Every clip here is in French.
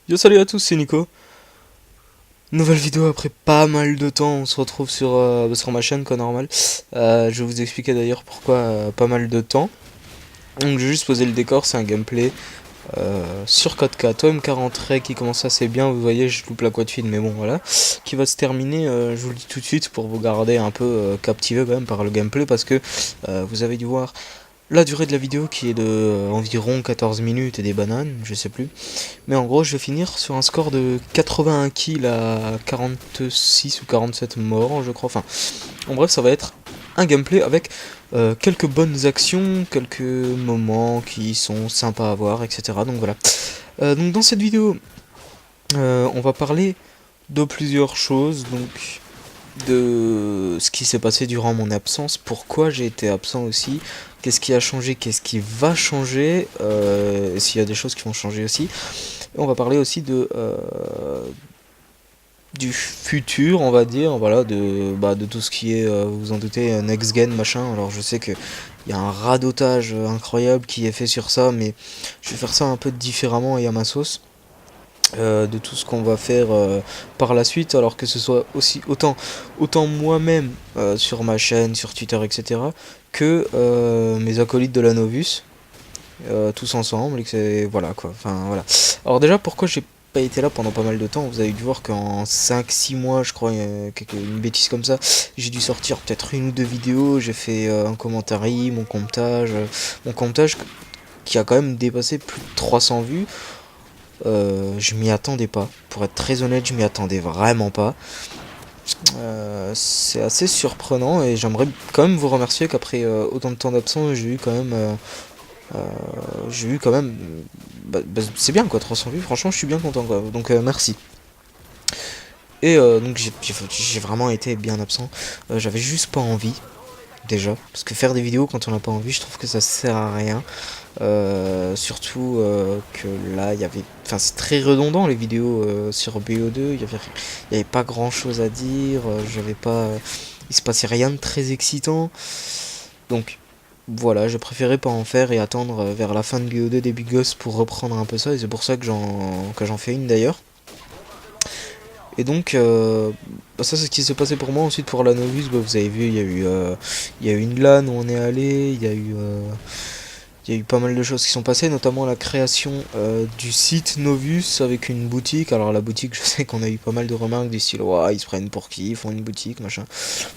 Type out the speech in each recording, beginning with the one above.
Yo salut à tous, c'est Nico. Nouvelle vidéo après pas mal de temps, on se retrouve sur ma chaîne quoi normal. Je vais vous expliquer d'ailleurs pourquoi pas mal de temps. Donc j'ai juste posé le décor, c'est un gameplay sur 4K, OM40 Ray qui commence assez bien, vous voyez je loupe la quad feed mais bon voilà. Qui va se terminer, je vous le dis tout de suite pour vous garder un peu captivé quand même par le gameplay parce que vous avez dû voir la durée de la vidéo qui est de environ 14 minutes et des bananes, je sais plus. Mais en gros, je vais finir sur un score de 81 kills à 46 ou 47 morts, je crois. Enfin, en bref, ça va être un gameplay avec quelques bonnes actions, quelques moments qui sont sympas à voir, etc. Donc voilà. Donc dans cette vidéo, on va parler de plusieurs choses. Donc de ce qui s'est passé durant mon absence, pourquoi j'ai été absent aussi, qu'est-ce qui a changé, qu'est-ce qui va changer, s'il y a des choses qui vont changer aussi. Et on va parler aussi du futur, on va dire, voilà, de tout ce qui est, vous en doutez, next gen, machin. Alors je sais que il y a un radotage incroyable qui est fait sur ça, mais je vais faire ça un peu différemment et à ma sauce. De tout ce qu'on va faire par la suite, alors que ce soit aussi autant moi-même sur ma chaîne, sur Twitter, etc., que mes acolytes de la Novus, tous ensemble, et que c'est voilà quoi. Enfin voilà. Alors déjà, pourquoi j'ai pas été là pendant pas mal de temps? Vous avez dû voir qu'en 5-6 mois, je crois, une bêtise comme ça, j'ai dû sortir peut-être une ou deux vidéos. J'ai fait un commentaire, mon comptage qui a quand même dépassé plus de 300 vues. Je m'y attendais pas. Pour être très honnête, je m'y attendais vraiment pas. C'est assez surprenant et j'aimerais quand même vous remercier qu'après autant de temps d'absence, j'ai eu quand même, c'est bien quoi, 300 vues, franchement je suis bien content quoi, donc merci. Et donc j'ai vraiment été bien absent. J'avais juste pas envie déjà, parce que faire des vidéos quand on n'a pas envie, je trouve que ça sert à rien. Surtout que là, il y avait, enfin c'est très redondant les vidéos sur BO2, il y avait pas grand chose à dire, j'avais pas, il se passait rien de très excitant, donc voilà, j'ai préféré pas en faire et attendre vers la fin de BO2 des Big Boss pour reprendre un peu ça, et c'est pour ça que j'en fais une d'ailleurs. Et donc, ça c'est ce qui s'est passé pour moi. Ensuite, pour la Novus, vous avez vu, il y a eu une LAN où on est allé, il y a eu pas mal de choses qui sont passées, notamment la création du site Novus avec une boutique. Alors la boutique, je sais qu'on a eu pas mal de remarques du style ouais, ils se prennent pour qui, ils font une boutique, machin.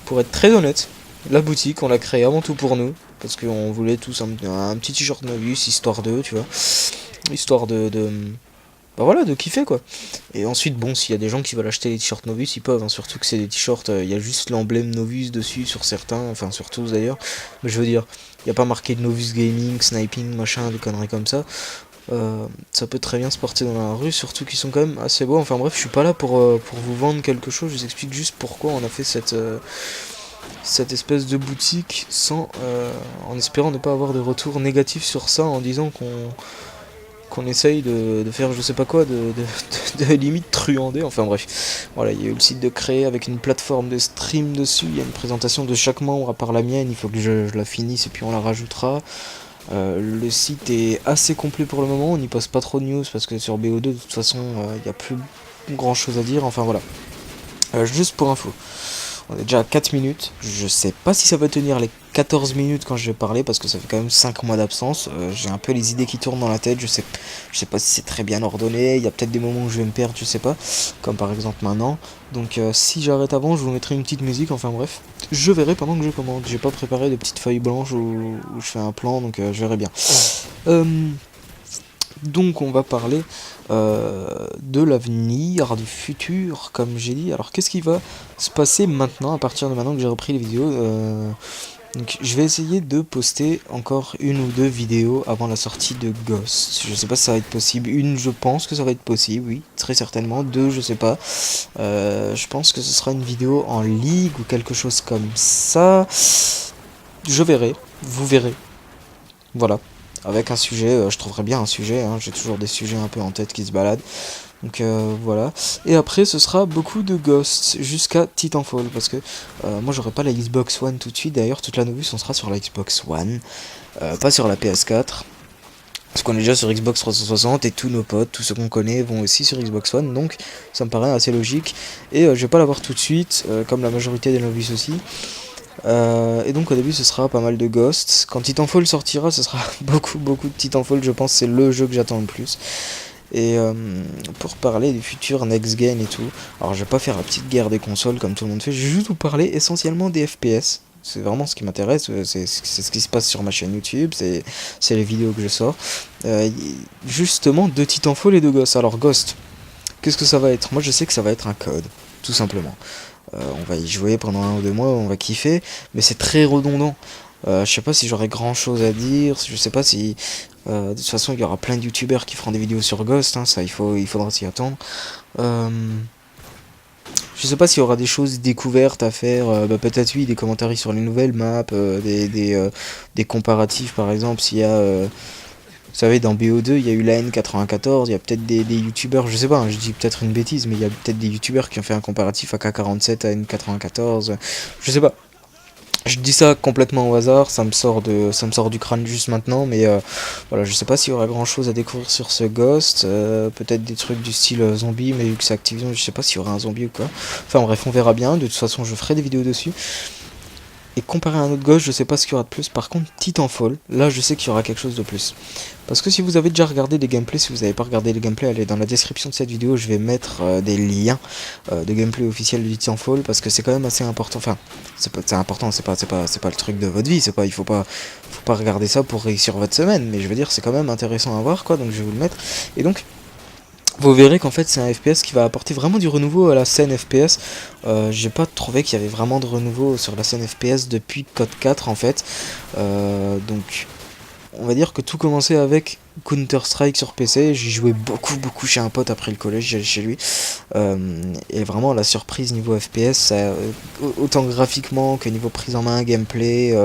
Pour être très honnête, la boutique, on l'a créée avant tout pour nous, parce qu'on voulait tous un petit t-shirt Novus, histoire de, tu vois, histoire bah voilà, de kiffer quoi. Et ensuite, bon, s'il y a des gens qui veulent acheter les t-shirts Novus, ils peuvent, hein, surtout que c'est des t-shirts, il y a juste l'emblème Novus dessus sur certains, enfin sur tous d'ailleurs. Mais je veux dire, il n'y a pas marqué de Novus Gaming, Sniping, machin, des conneries comme ça. Ça peut très bien se porter dans la rue, surtout qu'ils sont quand même assez beaux. Enfin bref, je suis pas là pour vous vendre quelque chose, je vous explique juste pourquoi on a fait cette espèce de boutique en espérant ne pas avoir de retour négatif sur ça, en disant qu'on essaye de faire je sais pas quoi, de limite truander, enfin bref. Voilà, il y a eu le site de créer avec une plateforme de stream dessus, il y a une présentation de chaque membre à part la mienne, il faut que je la finisse et puis on la rajoutera. Le site est assez complet pour le moment, on n'y poste pas trop de news parce que sur BO2 de toute façon il n'y a plus grand chose à dire, enfin voilà. Juste pour info, on est déjà à 4 minutes. Je sais pas si ça va tenir les 14 minutes quand je vais parler parce que ça fait quand même 5 mois d'absence. J'ai un peu les idées qui tournent dans la tête. Je sais pas si c'est très bien ordonné. Il y a peut-être des moments où je vais me perdre, je sais pas. Comme par exemple maintenant. Donc si j'arrête avant, je vous mettrai une petite musique. Enfin bref, je verrai pendant que je commande. J'ai pas préparé de petites feuilles blanches où je fais un plan, donc je verrai bien. Euh, donc on va parler de l'avenir, du futur, comme j'ai dit. Alors qu'est-ce qui va se passer maintenant, à partir de maintenant que j'ai repris les vidéos donc, je vais essayer de poster encore une ou deux vidéos avant la sortie de Ghost. Je sais pas si ça va être possible. Une, je pense que ça va être possible, oui, très certainement. Deux, je sais pas. Je pense que ce sera une vidéo en ligue ou quelque chose comme ça. Je verrai, vous verrez. Voilà. Avec un sujet, je trouverais bien un sujet, hein, j'ai toujours des sujets un peu en tête qui se baladent. Donc voilà. Et après ce sera beaucoup de Ghosts jusqu'à Titanfall. Parce que moi j'aurai pas la Xbox One tout de suite. D'ailleurs toute la Novus on sera sur la Xbox One. Pas sur la PS4. Parce qu'on est déjà sur Xbox 360 et tous nos potes, tous ceux qu'on connaît vont aussi sur Xbox One, donc ça me paraît assez logique. Et je vais pas l'avoir tout de suite, comme la majorité des novices aussi. Et donc au début ce sera pas mal de Ghost. Quand Titanfall sortira, ce sera beaucoup de Titanfall, je pense c'est le jeu que j'attends le plus. Et pour parler du futur next gen et tout, alors je vais pas faire la petite guerre des consoles comme tout le monde fait, je vais juste vous parler essentiellement des FPS. C'est vraiment ce qui m'intéresse, c'est ce qui se passe sur ma chaîne YouTube, c'est les vidéos que je sors. Justement de Titanfall et de Ghost. Alors Ghost, qu'est-ce que ça va être? Moi je sais que ça va être un code, tout simplement. On va y jouer pendant 1 ou 2 mois, on va kiffer, mais c'est très redondant. Je sais pas si j'aurai grand chose à dire, je sais pas si... de toute façon, il y aura plein de youtubeurs qui feront des vidéos sur Ghost, hein, ça il faudra s'y attendre. Je sais pas s'il y aura des choses découvertes à faire, peut-être oui, des commentaires sur les nouvelles maps, des comparatifs par exemple, s'il y a... vous savez, dans BO2, il y a eu la N94, il y a peut-être des youtubeurs, je sais pas, hein, je dis peut-être une bêtise, mais il y a peut-être des youtubeurs qui ont fait un comparatif à K47 à N94, je sais pas. Je dis ça complètement au hasard, ça me sort du crâne juste maintenant, mais voilà, je sais pas s'il y aura grand chose à découvrir sur ce Ghost, peut-être des trucs du style zombie, mais vu que c'est Activision, je sais pas s'il y aura un zombie ou quoi. Enfin bref, on verra bien, de toute façon je ferai des vidéos dessus. Et comparé à un autre Ghost, je sais pas ce qu'il y aura de plus. Par contre, Titanfall, là je sais qu'il y aura quelque chose de plus. Parce que si vous avez déjà regardé des gameplays, si vous n'avez pas regardé les gameplays, allez dans la description de cette vidéo, je vais mettre des liens de gameplay officiel de Titanfall, parce que c'est quand même assez important. Enfin, c'est important, c'est pas le truc de votre vie, faut pas regarder ça pour réussir votre semaine, mais je veux dire, c'est quand même intéressant à voir, quoi, donc je vais vous le mettre. Et donc, vous verrez qu'en fait c'est un FPS qui va apporter vraiment du renouveau à la scène FPS. J'ai pas trouvé qu'il y avait vraiment de renouveau sur la scène FPS depuis Code 4 en fait. Donc on va dire que tout commençait avec Counter-Strike sur PC. J'y jouais beaucoup chez un pote après le collège, j'allais chez lui. Et vraiment la surprise niveau FPS, autant graphiquement que niveau prise en main, gameplay,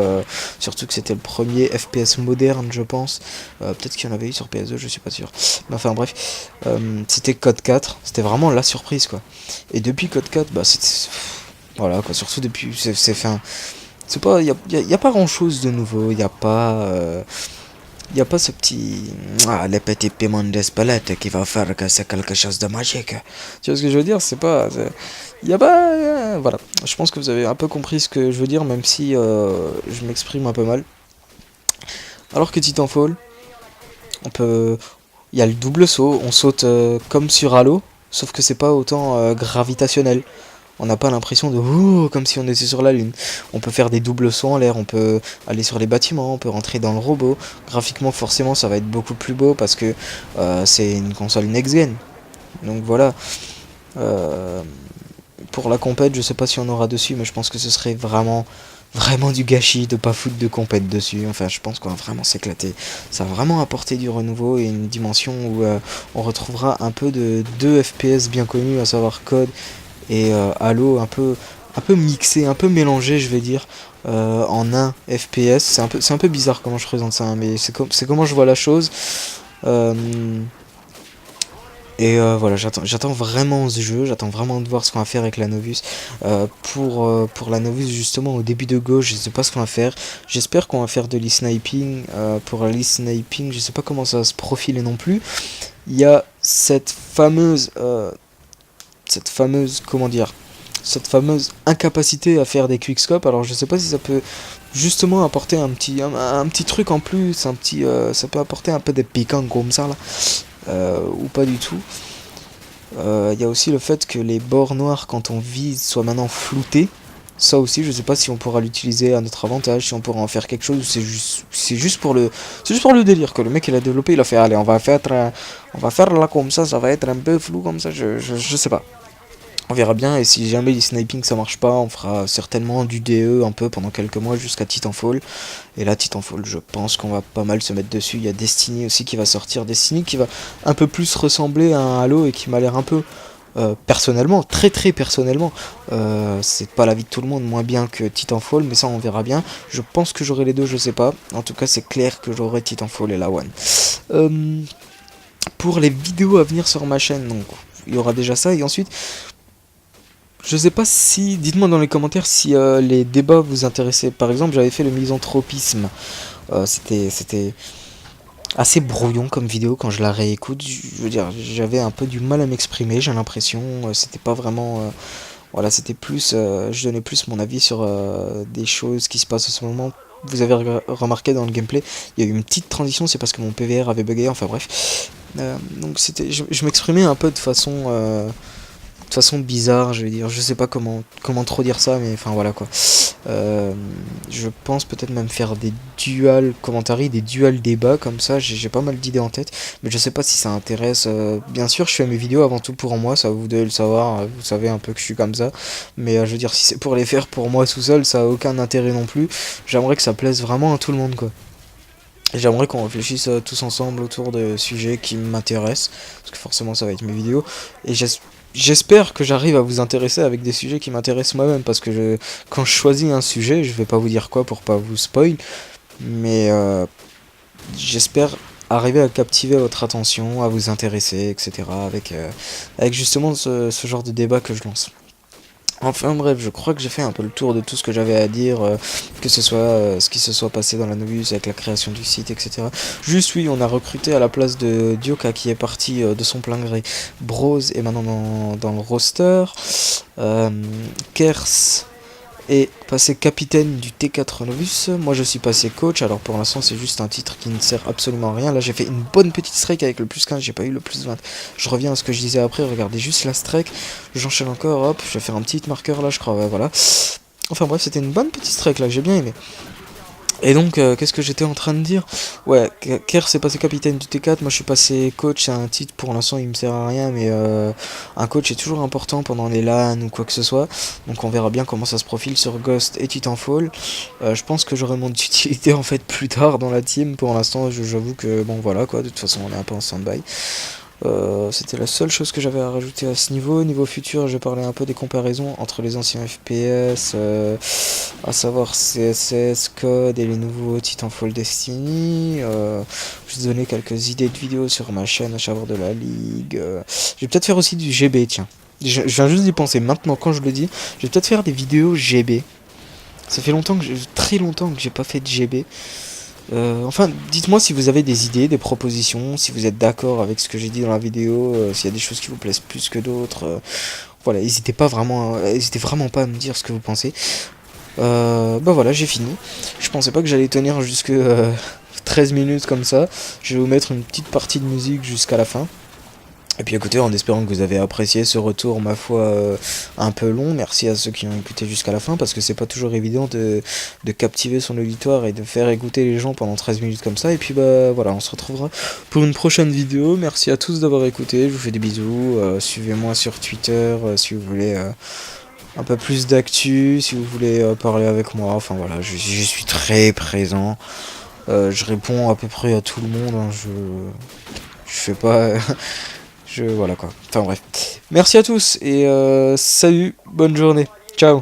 surtout que c'était le premier FPS moderne je pense. Peut-être qu'il y en avait eu sur PS2, je suis pas sûr. Mais enfin bref, c'était Code 4, c'était vraiment la surprise quoi. Et depuis Code 4, bah c'était... Voilà quoi, surtout depuis... C'est fin... C'est pas... Y a pas grand chose de nouveau, y a pas ce petit... Ah, le petit piment d'Espelette qui va faire que c'est quelque chose de magique. Tu vois ce que je veux dire? C'est pas... Y a pas... voilà. Je pense que vous avez un peu compris ce que je veux dire, même si je m'exprime un peu mal. Alors que Titanfall, on peut... Il y a le double saut, on saute comme sur Halo, sauf que c'est pas autant gravitationnel. On n'a pas l'impression de comme si on était sur la lune. On peut faire des doubles sauts en l'air, on peut aller sur les bâtiments, on peut rentrer dans le robot. Graphiquement, forcément, ça va être beaucoup plus beau parce que c'est une console next-gen. Donc voilà. Euh, pour la compète, je sais pas si on aura dessus, mais je pense que ce serait vraiment du gâchis de pas foutre de compète dessus. Enfin, je pense qu'on va vraiment s'éclater. Ça va vraiment apporter du renouveau et une dimension où on retrouvera un peu de deux FPS bien connus, à savoir Code et Halo, un peu mixé, un peu mélangé, je vais dire, en un FPS. C'est un peu bizarre comment je présente ça, hein, mais c'est comment je vois la chose. Euh, voilà, j'attends vraiment ce jeu, j'attends vraiment de voir ce qu'on va faire avec la Novus. Pour la Novus, justement, au début de Go, je sais pas ce qu'on va faire. J'espère qu'on va faire de l'e-sniping. Pour l'e-sniping, je sais pas comment ça va se profiler non plus. Il y a comment dire, cette fameuse incapacité à faire des quickscopes. Alors je sais pas si ça peut justement apporter un petit truc en plus, ça peut apporter un peu des piquants comme ça là, ou pas du tout. Il y a aussi le fait que les bords noirs quand on vise soient maintenant floutés. Ça aussi, je sais pas si on pourra l'utiliser à notre avantage, si on pourra en faire quelque chose, ou c'est juste pour le délire que le mec il a développé, il a fait allez, on va faire là comme ça va être un peu flou comme ça, je sais pas. On verra bien, et si jamais les sniping ça marche pas, on fera certainement du DE un peu pendant quelques mois jusqu'à Titanfall. Et là, Titanfall, je pense qu'on va pas mal se mettre dessus. Il y a Destiny aussi qui va sortir. Destiny qui va un peu plus ressembler à un Halo et qui m'a l'air un peu, personnellement, très personnellement, c'est pas l'avis de tout le monde, moins bien que Titanfall, mais ça on verra bien. Je pense que j'aurai les deux, je sais pas. En tout cas, c'est clair que j'aurai Titanfall et la One. Pour les vidéos à venir sur ma chaîne, donc il y aura déjà ça, et ensuite... Je sais pas si... Dites-moi dans les commentaires si les débats vous intéressaient. Par exemple, j'avais fait le misanthropisme. C'était assez brouillon comme vidéo quand je la réécoute. Je veux dire, j'avais un peu du mal à m'exprimer, j'ai l'impression. C'était pas vraiment. Voilà, c'était plus. Je donnais plus mon avis sur des choses qui se passent en ce moment. Vous avez remarqué dans le gameplay, il y a eu une petite transition, c'est parce que mon PVR avait bugué, enfin bref. Donc c'était, je m'exprimais un peu de façon bizarre, je vais dire. Je sais pas comment trop dire ça, mais enfin voilà quoi. Euh, je pense peut-être même faire des dual commentaries, des dual débats comme ça. J'ai pas mal d'idées en tête, mais je sais pas si ça intéresse. Bien sûr, je fais mes vidéos avant tout pour moi, ça vous devez le savoir. Vous savez un peu que je suis comme ça, mais je veux dire, si c'est pour les faire pour moi tout seul, ça a aucun intérêt non plus. J'aimerais que ça plaise vraiment à tout le monde quoi. J'aimerais qu'on réfléchisse tous ensemble autour de sujets qui m'intéressent, parce que forcément ça va être mes vidéos, et j'espère que j'arrive à vous intéresser avec des sujets qui m'intéressent moi-même, parce que quand je choisis un sujet, je vais pas vous dire quoi pour pas vous spoil, mais j'espère arriver à captiver votre attention, à vous intéresser, etc. avec justement ce genre de débat que je lance. Enfin bref, je crois que j'ai fait un peu le tour de tout ce que j'avais à dire, que ce soit ce qui se soit passé dans la Novus avec la création du site, etc. Juste oui, on a recruté à la place de Dioka qui est parti de son plein gré. Bros est maintenant dans le roster. Euh, Kers est passé capitaine du T4 Novus. Moi je suis passé coach, alors pour l'instant c'est juste un titre qui ne sert absolument à rien. Là j'ai fait une bonne petite strike avec le plus 15, j'ai pas eu le plus 20. Je reviens à ce que je disais après, regardez juste la strike. J'enchaîne encore, hop, je vais faire un petit marqueur là je crois, ouais, voilà. Enfin bref, c'était une bonne petite strike là, j'ai bien aimé. Et donc, qu'est-ce que j'étais en train de dire? Ouais, Kerr s'est passé capitaine du T4, moi je suis passé coach, c'est un titre pour l'instant il me sert à rien, mais un coach est toujours important pendant les LAN ou quoi que ce soit. Donc on verra bien comment ça se profile sur Ghost et Titanfall. Je pense que j'aurai mon utilité en fait plus tard dans la team, pour l'instant j'avoue que bon voilà quoi, de toute façon on est un peu en stand-by. C'était la seule chose que j'avais à rajouter à ce niveau. Niveau futur, je parlais un peu des comparaisons entre les anciens FPS, à savoir CSS, Code et les nouveaux Titanfall Destiny. Je vais donner quelques idées de vidéos sur ma chaîne à savoir de la Ligue. Je vais peut-être faire aussi du GB, tiens. Je viens juste d'y penser maintenant quand je le dis. Je vais peut-être faire des vidéos GB. Ça fait très longtemps que j'ai pas fait de GB. Enfin, dites-moi si vous avez des idées, des propositions, si vous êtes d'accord avec ce que j'ai dit dans la vidéo, s'il y a des choses qui vous plaisent plus que d'autres. Voilà, n'hésitez vraiment pas à me dire ce que vous pensez. Bah voilà, j'ai fini. Je pensais pas que j'allais tenir jusque 13 minutes comme ça. Je vais vous mettre une petite partie de musique jusqu'à la fin. Et puis écoutez, en espérant que vous avez apprécié ce retour, ma foi, un peu long. Merci à ceux qui ont écouté jusqu'à la fin, parce que c'est pas toujours évident de captiver son auditoire et de faire écouter les gens pendant 13 minutes comme ça. Et puis bah voilà, on se retrouvera pour une prochaine vidéo. Merci à tous d'avoir écouté, je vous fais des bisous. Suivez-moi sur Twitter si vous voulez un peu plus d'actu, si vous voulez parler avec moi. Enfin voilà, je suis très présent. Je réponds à peu près à tout le monde, hein. Je fais pas... Voilà quoi. Enfin bref. Merci à tous et salut, bonne journée. Ciao.